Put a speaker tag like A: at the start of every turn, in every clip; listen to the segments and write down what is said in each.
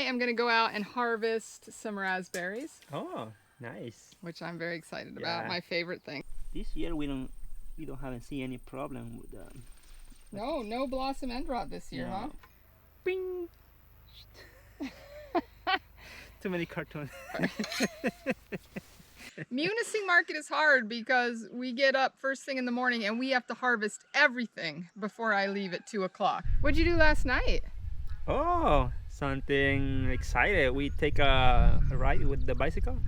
A: am going to go out and harvest some raspberries.
B: Oh, nice.
A: Which I'm very excited about. My favorite thing.
B: This year we haven't seen any problem with
A: No blossom end rot this year, huh?
B: Bing. Too many cartoons.
A: Munising market is hard because we get up first thing in the morning and we have to harvest everything before I leave at 2 o'clock. What'd you do last night?
B: Oh, something excited. We take a ride with the bicycle.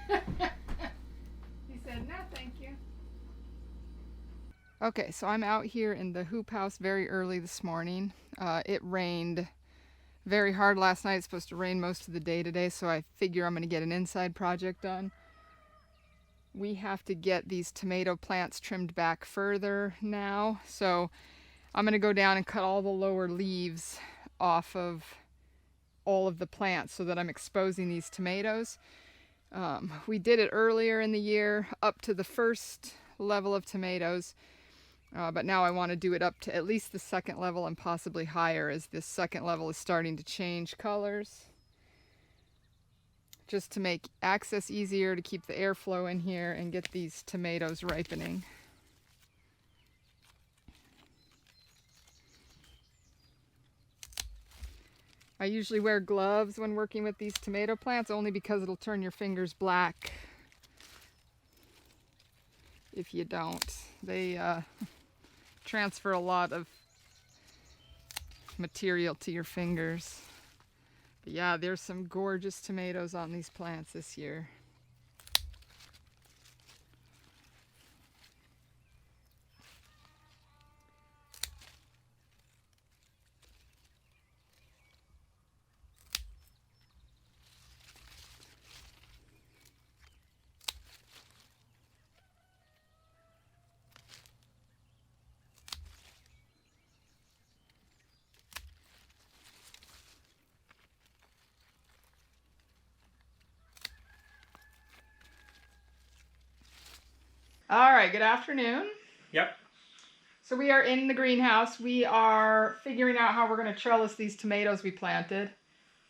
A: He said, no, thank you. Okay, so I'm out here in the hoop house very early this morning. It rained very hard last night. It's supposed to rain most of the day today, so I figure I'm going to get an inside project done. We have to get these tomato plants trimmed back further now, so I'm going to go down and cut all the lower leaves off of all of the plants so that I'm exposing these tomatoes. We did it earlier in the year up to the first level of tomatoes, but now I want to do it up to at least the second level and possibly higher, as this second level is starting to change colors. Just to make access easier, to keep the airflow in here and get these tomatoes ripening. I usually wear gloves when working with these tomato plants, only because it'll turn your fingers black if you don't. They transfer a lot of material to your fingers. But yeah, there's some gorgeous tomatoes on these plants this year. All right, good afternoon.
B: Yep.
A: So we are in the greenhouse. We are figuring out how we're going to trellis these tomatoes we planted.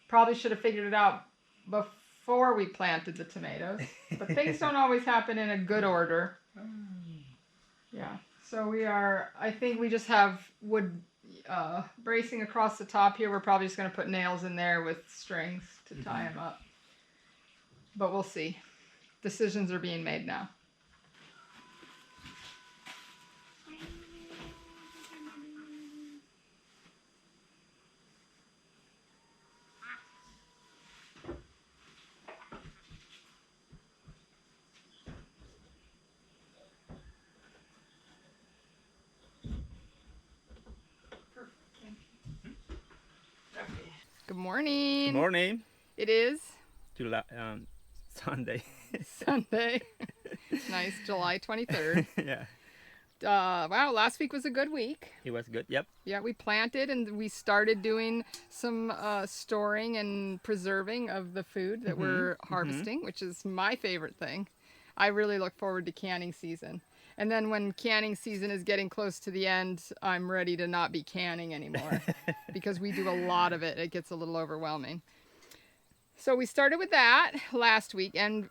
A: Probably should have figured it out before we planted the tomatoes, but things don't always happen in a good order. Yeah, so I think we just have wood bracing across the top here. We're probably just going to put nails in there with strings to tie them up. But we'll see. Decisions are being made now. Good morning.
B: Good morning.
A: It is
B: July, Sunday.
A: Sunday. Nice, July 23rd.
B: Yeah.
A: Wow, last week was a good week.
B: It was good. Yep.
A: Yeah, we planted and we started doing some storing and preserving of the food that we're harvesting, which is my favorite thing. I really look forward to canning season. And then when canning season is getting close to the end, I'm ready to not be canning anymore because we do a lot of it. It gets a little overwhelming. So we started with that last week, and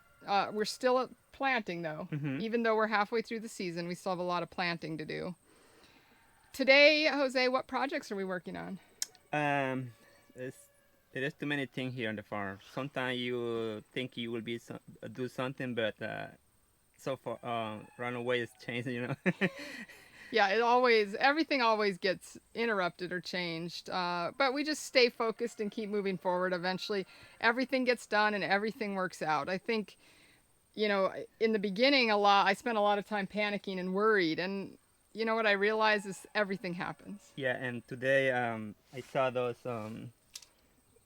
A: we're still planting though. Even though we're halfway through the season, we still have a lot of planting to do. Today, Jose, what projects are we working on?
B: There is too many things here on the farm. Sometimes you think you will do something, but so far run away is changed, you know.
A: Yeah, everything always gets interrupted or changed, but we just stay focused and keep moving forward. Eventually everything gets done and everything works out. I think, you know, in the beginning I spent a lot of time panicking and worried, and you know what I realized is everything happens.
B: Yeah, and today I saw those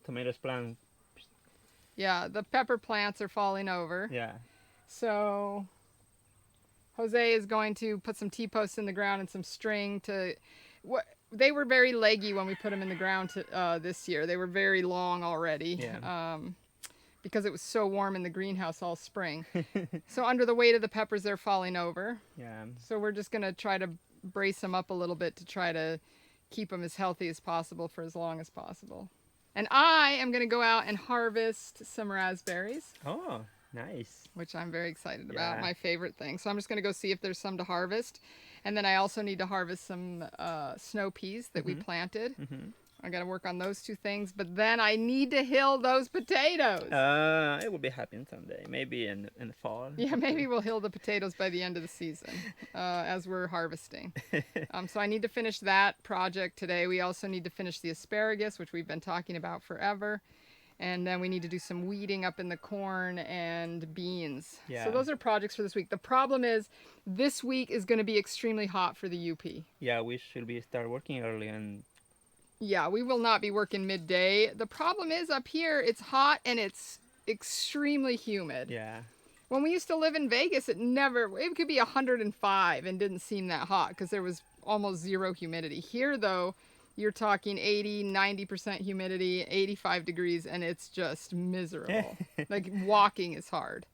B: tomatoes plant.
A: Yeah, the pepper plants are falling over.
B: Yeah.
A: So Jose is going to put some T-posts in the ground and some string they were very leggy when we put them in the ground this year. They were very long already.
B: Yeah.
A: Because it was so warm in the greenhouse all spring. So under the weight of the peppers, they're falling over.
B: Yeah.
A: So we're just going to try to brace them up a little bit to try to keep them as healthy as possible for as long as possible. And I am going to go out and harvest some raspberries.
B: Oh, nice.
A: Which I'm very excited about,
B: Yeah.
A: my favorite thing. So I'm just going to go see if there's some to harvest. And then I also need to harvest some snow peas that we planted. I got to work on those two things. But then I need to hill those potatoes.
B: It will be happening someday, maybe in the fall.
A: Yeah, maybe we'll hill the potatoes by the end of the season as we're harvesting. So I need to finish that project today. We also need to finish the asparagus, which we've been talking about forever. And then we need to do some weeding up in the corn and beans.
B: Yeah.
A: So those are projects for this week. The problem is this week is going to be extremely hot for the UP.
B: Yeah, we should start working early and.
A: Yeah, we will not be working midday. The problem is up here, it's hot and it's extremely humid.
B: Yeah.
A: When we used to live in Vegas, it could be 105 and didn't seem that hot because there was almost zero humidity. Here though, you're talking 80, 90% humidity, 85 degrees, and it's just miserable. Like walking is hard.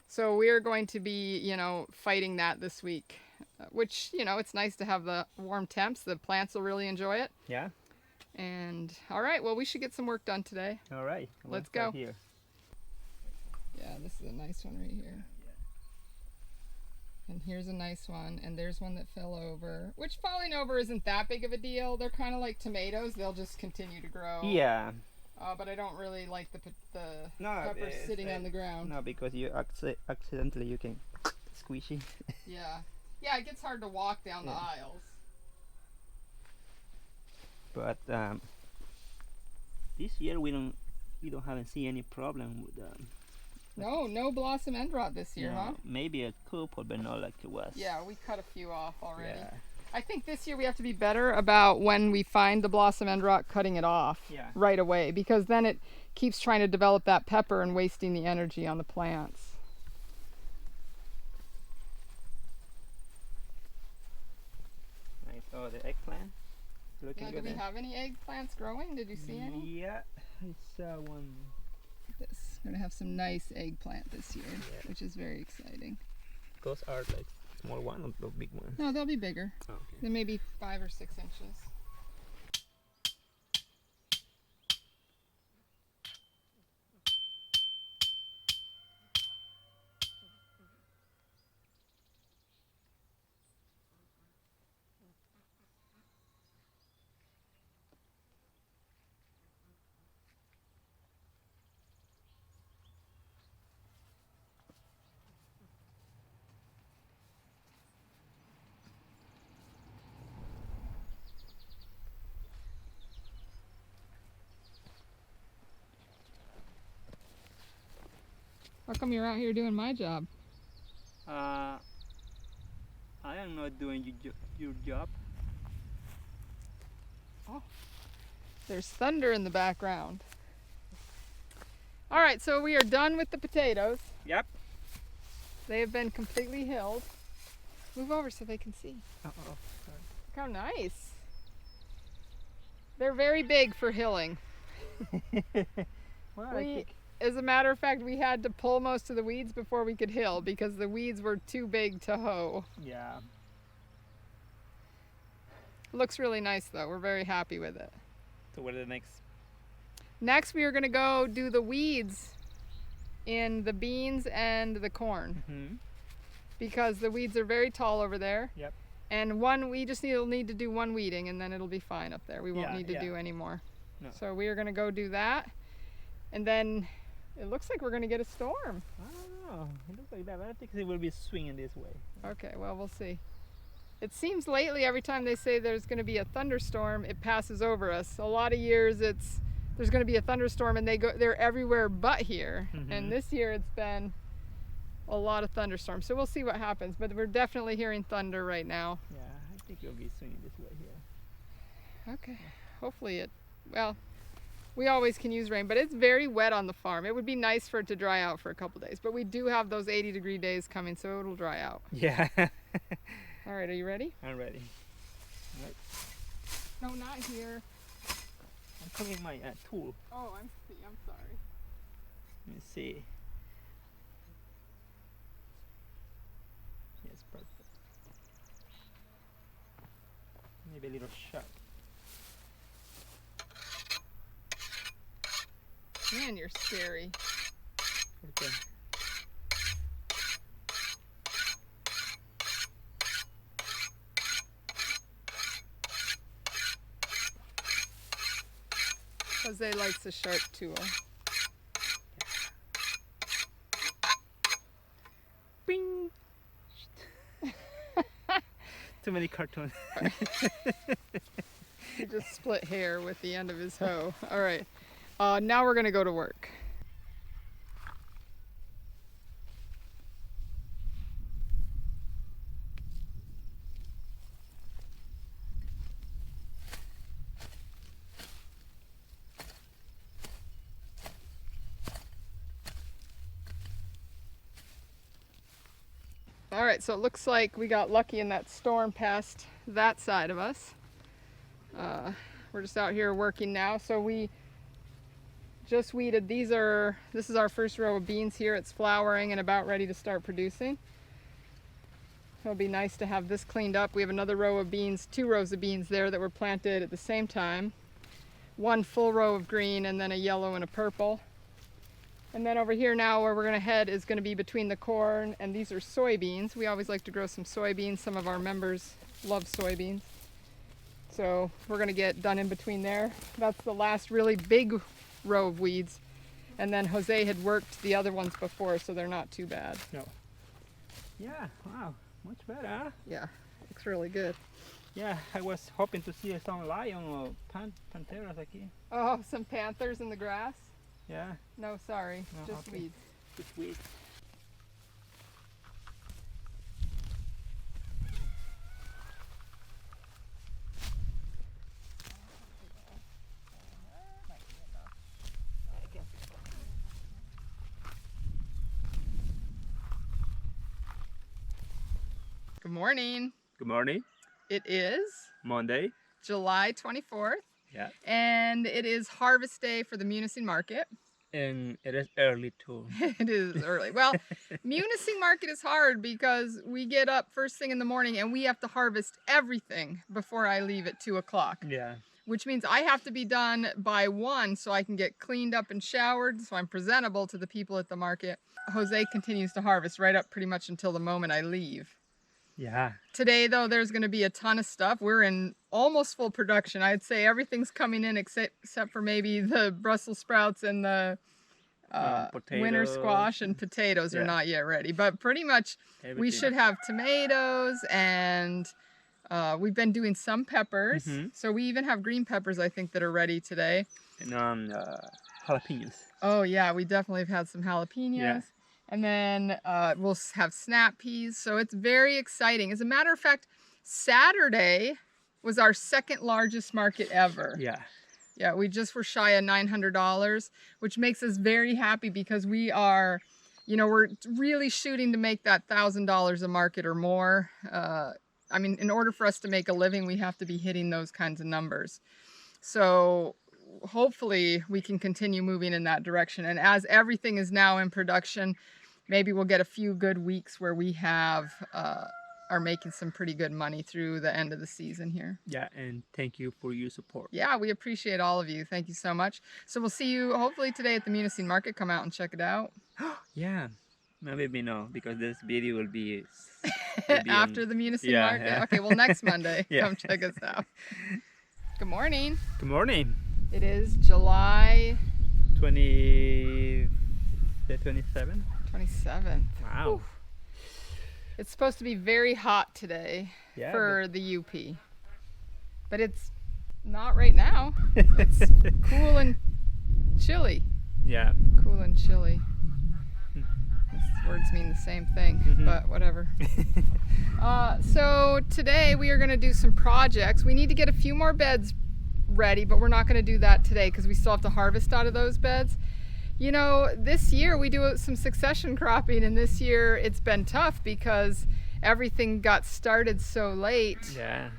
A: So we're going to be, fighting that this week, which, it's nice to have the warm temps. The plants will really enjoy it.
B: Yeah.
A: And all right, well, we should get some work done today.
B: All right.
A: Let's go.
B: Here.
A: Yeah, this is a nice one right here. And here's a nice one, and there's one that fell over, which falling over isn't that big of a deal. They're kind of like tomatoes. They'll just continue to grow.
B: Yeah.
A: But I don't really like the
B: No,
A: peppers sitting on the ground.
B: No, because you accidentally you can squishy.
A: Yeah. Yeah, it gets hard to walk down the aisles.
B: But this year haven't seen any problem with
A: No blossom end rot this year, huh?
B: Maybe a couple, but not like it was.
A: Yeah, we cut a few off already.
B: Yeah.
A: I think this year we have to be better about when we find the blossom end rot, cutting it off right away, because then it keeps trying to develop that pepper and wasting the energy on the plants.
B: I saw the eggplant. Looking
A: Do
B: good.
A: we have any eggplants growing? Did you see any?
B: Yeah, I saw one.
A: This. We're going to have some nice eggplant this year, which is very exciting.
B: Those are like small one or the big one?
A: No, they'll be bigger.
B: Oh, okay.
A: They may be 5 or 6 inches. How come you're out here doing my job?
B: I am not doing your job.
A: Oh, there's thunder in the background. All right, so we are done with the potatoes.
B: Yep.
A: They have been completely hilled. Move over so they can see.
B: Uh-oh.
A: Look how nice. They're very big for hilling.
B: Well,
A: As a matter of fact, we had to pull most of the weeds before we could hill because the weeds were too big to hoe.
B: Yeah.
A: Looks really nice though. We're very happy with it.
B: So what are the next?
A: Next we are going to go do the weeds in the beans and the corn.
B: Mm-hmm.
A: Because the weeds are very tall over there.
B: Yep.
A: And we just need to do one weeding and then it'll be fine up there. We won't need to do any more.
B: No.
A: So we are going to go do that. And then it looks like we're going to get a storm.
B: I don't know. It looks like that, but I think it will be swinging this way.
A: Okay, well, we'll see. It seems lately every time they say there's going to be a thunderstorm, it passes over us. A lot of years there's going to be a thunderstorm and they're everywhere but here.
B: Mm-hmm.
A: And this year it's been a lot of thunderstorms. So we'll see what happens, but we're definitely hearing thunder right now.
B: Yeah, I think it'll be swinging this way here.
A: Okay. Hopefully we always can use rain, but it's very wet on the farm. It would be nice for it to dry out for a couple days, but we do have those 80-degree days coming, so it'll dry out.
B: Yeah.
A: All right, are you ready?
B: I'm ready. All right.
A: No, not here.
B: I'm cooking my tool.
A: Oh, I'm sorry.
B: Let me see. Yes, perfect. Maybe a little sharp.
A: Man, you're scary.
B: Okay.
A: Jose likes a sharp tool.
B: Bing! Too many cartoons.
A: He just split hair with the end of his hoe. All right, now we're gonna go to work. All right, so it looks like we got lucky and that storm passed that side of us. We're just out here working now. So we just weeded. This is our first row of beans here. It's flowering and about ready to start producing. It'll be nice to have this cleaned up. We have another row of beans, 2 rows of beans there that were planted at the same time. 1 full row of green and then a yellow and a purple. And then over here now where we're gonna head is gonna be between the corn, and these are soybeans. We always like to grow some soybeans. Some of our members love soybeans. So we're gonna get done in between there. That's the last really big row of weeds. And then Jose had worked the other ones before, so they're not too bad.
B: No. Yeah, wow, much better, huh?
A: Yeah, looks really good.
B: Yeah, I was hoping to see some lion or panteras aquí.
A: Oh, some panthers in the grass?
B: Yeah.
A: No, sorry,
B: No,
A: just
B: okay.
A: weeds.
B: Just weeds.
A: Good morning.
B: Good morning.
A: It is
B: Monday.
A: July 24th.
B: Yeah.
A: And it is harvest day for the Munising Market.
B: And it is early too.
A: It is early. Well, Munising Market is hard because we get up first thing in the morning and we have to harvest everything before I leave at 2 o'clock.
B: Yeah.
A: Which means I have to be done by 1 so I can get cleaned up and showered so I'm presentable to the people at the market. Jose continues to harvest right up pretty much until the moment I leave.
B: Yeah.
A: Today, though, there's going to be a ton of stuff. We're in almost full production. I'd say everything's coming in except for maybe the Brussels sprouts and the winter squash and potatoes are not yet ready. But pretty much we should have tomatoes and we've been doing some peppers.
B: Mm-hmm.
A: So we even have green peppers, I think, that are ready today.
B: And jalapenos.
A: Oh, yeah, we definitely have had some jalapenos.
B: Yeah.
A: And then we'll have snap peas. So it's very exciting. As a matter of fact, Saturday was our 2nd largest market ever.
B: Yeah.
A: Yeah, we just were shy of $900, which makes us very happy because we are, we're really shooting to make that $1,000 a market or more. I mean, in order for us to make a living, we have to be hitting those kinds of numbers. So hopefully we can continue moving in that direction. And as everything is now in production, maybe we'll get a few good weeks where we are making some pretty good money through the end of the season here.
B: Yeah, and thank you for your support.
A: Yeah, we appreciate all of you. Thank you so much. So we'll see you hopefully today at the Munising Market. Come out and check it out.
B: Yeah, maybe no, because this video will be
A: after the Munising Market.
B: Yeah.
A: Okay, well, next Monday,
B: Yeah.
A: come check us out. Good morning.
B: Good morning.
A: It is July
B: 27th.
A: 27th.
B: Wow.
A: Whew. It's supposed to be very hot today
B: Yeah,
A: for the UP, but it's not right now. It's cool and chilly.
B: Yeah.
A: Cool and chilly. These words mean the same thing, but whatever. So today we are going to do some projects. We need to get a few more beds ready, but we're not going to do that today because we still have to harvest out of those beds. This year we do some succession cropping, and this year it's been tough because everything got started so late.
B: Yeah.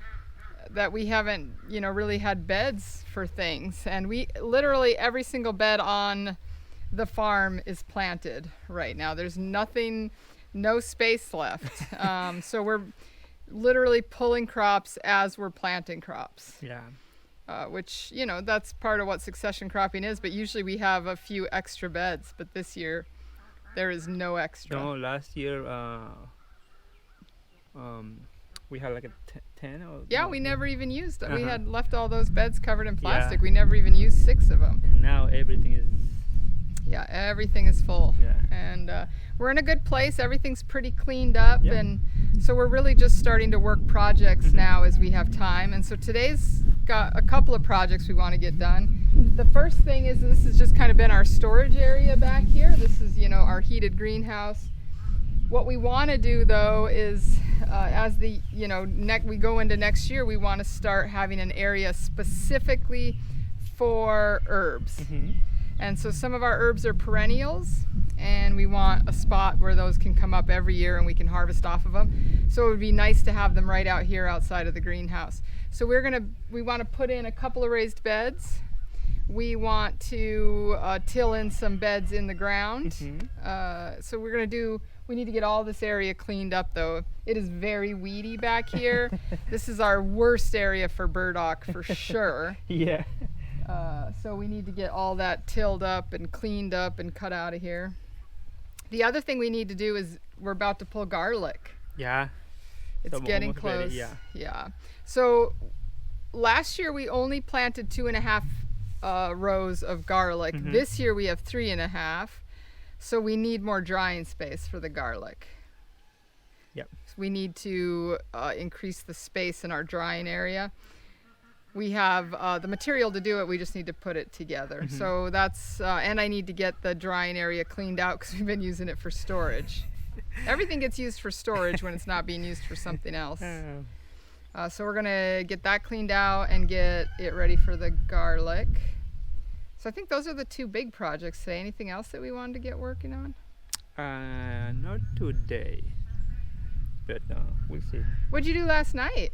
A: That we haven't, really had beds for things. And we literally every single bed on the farm is planted right now. There's no space left. So we're literally pulling crops as we're planting crops.
B: Yeah.
A: Which, you know, that's part of what succession cropping is, but usually we have a few extra beds, but this year there is no extra.
B: No, last year we had like a 10 or
A: Yeah,
B: no,
A: we never even used them. We
B: Uh-huh.
A: had left all those beds covered in plastic.
B: Yeah.
A: We never even used 6 of them.
B: And now everything is
A: Yeah, everything is full.
B: yeah.
A: And we're in a good place. Everything's pretty cleaned up.
B: Yep.
A: And so we're really just starting to work projects
B: Mhm.
A: now as we have time. And so today's got a couple of projects we want to get done. The first thing is this has just kind of been our storage area back here. This is, you know, our heated greenhouse. What we want to do though is as the, you know, we go into next year, we want to start having an area specifically for herbs.
B: Mhm.
A: And so some of our herbs are perennials, and we want a spot where those can come up every year and we can harvest off of them. So it would be nice to have them right out here outside of the greenhouse. So we want to put in a couple of raised beds. We want to till in some beds in the ground.
B: Mhm.
A: So we need to get all this area cleaned up though. It is very weedy back here. This is our worst area for burdock for sure.
B: Yeah.
A: So we need to get all that tilled up and cleaned up and cut out of here. The other thing we need to do is we're about to pull garlic.
B: Yeah.
A: It's
B: So
A: getting
B: almost ready,
A: close.
B: yeah.
A: Yeah. So last year we only planted 2.5 rows of garlic.
B: Mhm.
A: This year we have 3.5. So we need more drying space for the garlic.
B: Yep.
A: So we need to increase the space in our drying area. We have the material to do it. We just need to put it together.
B: Mhm.
A: So that's, and I need to get the drying area cleaned out because we've been using it for storage. Everything gets used for storage when it's not being used for something else. So we're gonna get that cleaned out and get it ready for the garlic. So I think those are the 2 big projects today. Anything else that we wanted to get working on?
B: Not today, but we'll see.
A: What'd you do last night?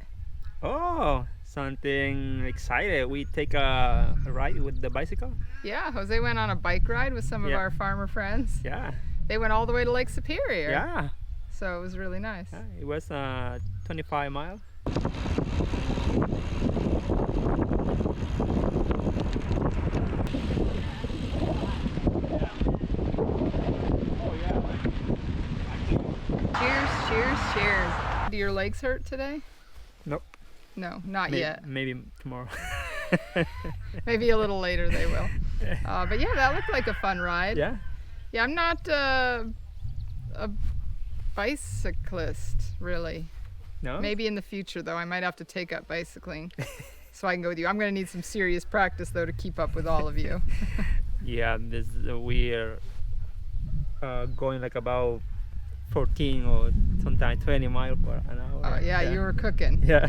B: Oh, something excited. We take a ride with the bicycle.
A: Yeah, Jose went on a bike ride with some of
B: Yeah.
A: our farmer friends.
B: Yeah.
A: They went all the way to Lake Superior.
B: Yeah.
A: So it was really nice.
B: Yeah, it was 25 miles.
A: Cheers, cheers, cheers. Do your legs hurt today?
B: Nope.
A: No, not yet.
B: Maybe tomorrow.
A: Maybe a little later they will. But yeah, that looked like a fun ride.
B: Yeah.
A: Yeah, I'm not a bicyclist, really.
B: No.
A: Maybe in the future, though, I might have to take up bicycling so I can go with you. I'm going to need some serious practice, though, to keep up with all of you.
B: Yeah, we're going like about 14 or sometimes 20 miles per an hour.
A: Oh, yeah, you were cooking.
B: Yeah.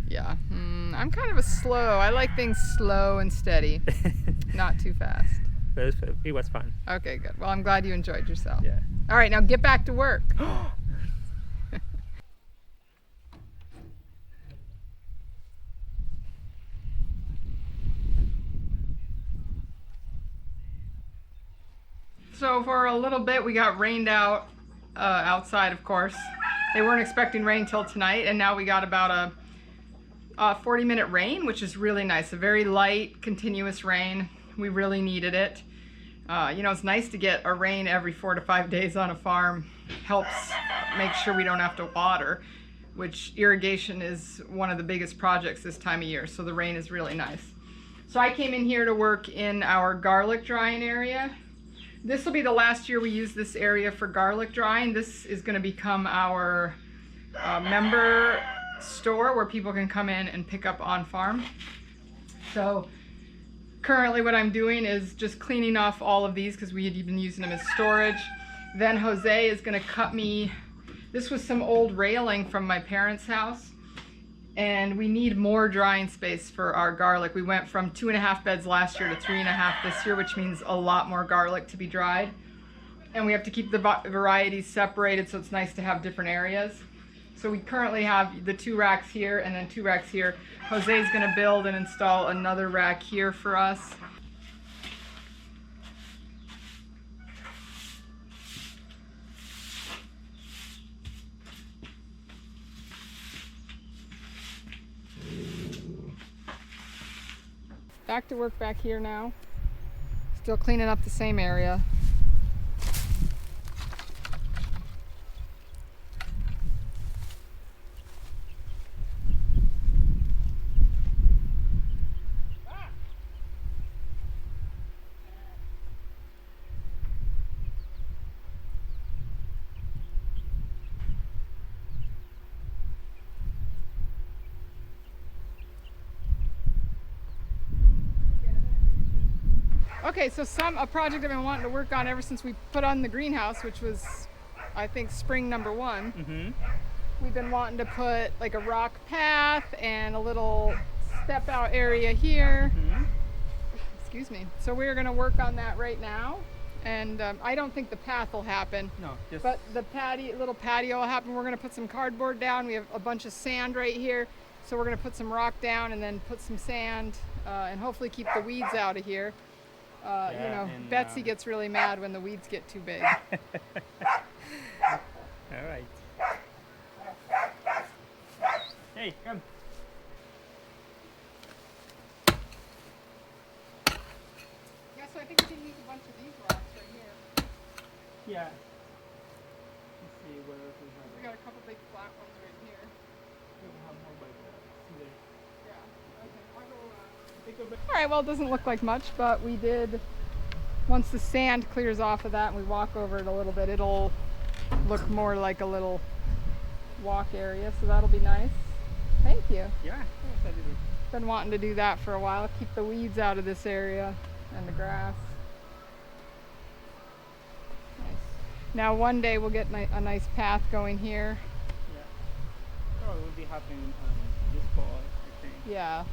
A: Yeah. I'm kind of a slow. I like things slow and steady, not too fast.
B: But it was fun.
A: Okay, good. Well, I'm glad you enjoyed yourself.
B: Yeah.
A: All right, now get back to work. So for a little bit, we got rained out outside, of course. They weren't expecting rain till tonight, and now we got about a 40-minute rain, which is really nice. A very light, continuous rain. We really needed it. You know, it's nice to get a rain every 4 to 5 days on a farm. Helps make sure we don't have to water, which irrigation is one of the biggest projects this time of year, so the rain is really nice. So I came in here to work in our garlic drying area. This will be the last year we use this area for garlic drying. This is going to become our member store where people can come in and pick up on farm. So currently what I'm doing is just cleaning off all of these because we had been using them as storage. Then Jose is going to cut me, this was some old railing from my parents' house, and we need more drying space for our garlic. We went from 2.5 beds last year to 3.5 this year, which means a lot more garlic to be dried. And we have to keep the varieties separated, so it's nice to have different areas. So we currently have the 2 racks here and then 2 racks here. Jose's gonna build and install another rack here for us. back to work back here now. Still cleaning up the same area. Okay, so a project I've been wanting to work on ever since we put on the greenhouse, which was, I think, spring #1.
B: Mm-hmm.
A: We've been wanting to put like a rock path and a little step out area here.
B: Mm-hmm.
A: Excuse me. So we're going to work on that right now. And I don't think the path will happen.
B: No, just...
A: But the little patio will happen. We're going to put some cardboard down. We have a bunch of sand right here. So we're going to put some rock down and then put some sand and hopefully keep the weeds out of here. You know, Betsy gets really mad when the weeds get too big.
B: All right. Hey, come.
A: Yeah, so I think we can use a bunch of these rocks right here.
B: Yeah. Let's see what else we have.
A: We got a couple big flat ones right here.
B: We have more by there.
A: Yeah. Okay. I'll go. All right, well, it doesn't look like much, but we did, once the sand clears off of that and we walk over it a little bit, it'll look more like a little walk area, so that'll be nice. Thank you.
B: Yeah,
A: Been wanting to do that for a while, keep the weeds out of this area and the grass. Nice. Now one day we'll get a nice path going here.
B: Yeah. Probably will be happening this fall, I think.
A: Yeah.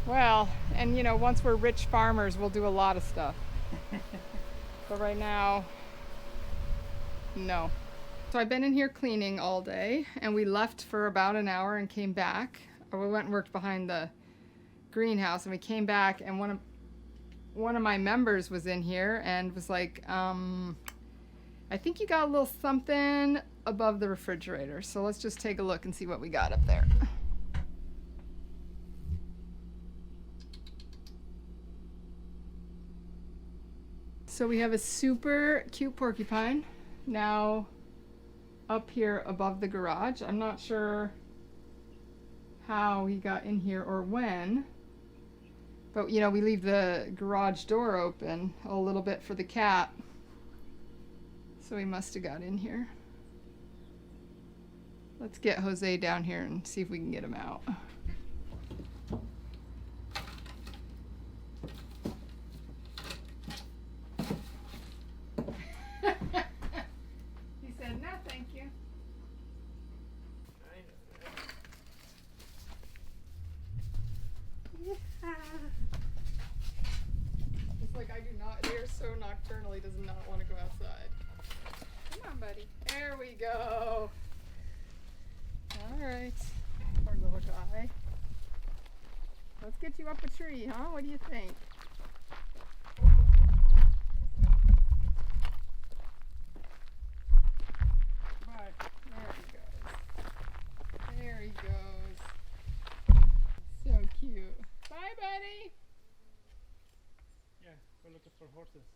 A: Well, and you know, once we're rich farmers, we'll do a lot of stuff. But right now, no. So I've been in here cleaning all day, and we left for about an hour and came back. Or we went and worked behind the greenhouse, and we came back, and one of my members was in here and was like, I think you got a little something above the refrigerator. So let's just take a look and see what we got up there. So we have a super cute porcupine now up here above the garage. I'm not sure how he got in here or when, but you know, we leave the garage door open a little bit for the cat, so he must have got in here. Let's get Jose down here and see if we can get him out. He said, no, thank you. It's like I do not, they are so nocturnal, he does not want to go outside. Come on, buddy. There we go. Alright. Poor little guy. Let's get you up a tree, huh? What do you think?
B: Bye.
A: There he goes. There he goes. So cute. Bye, buddy.
B: Yeah, we're looking for horses.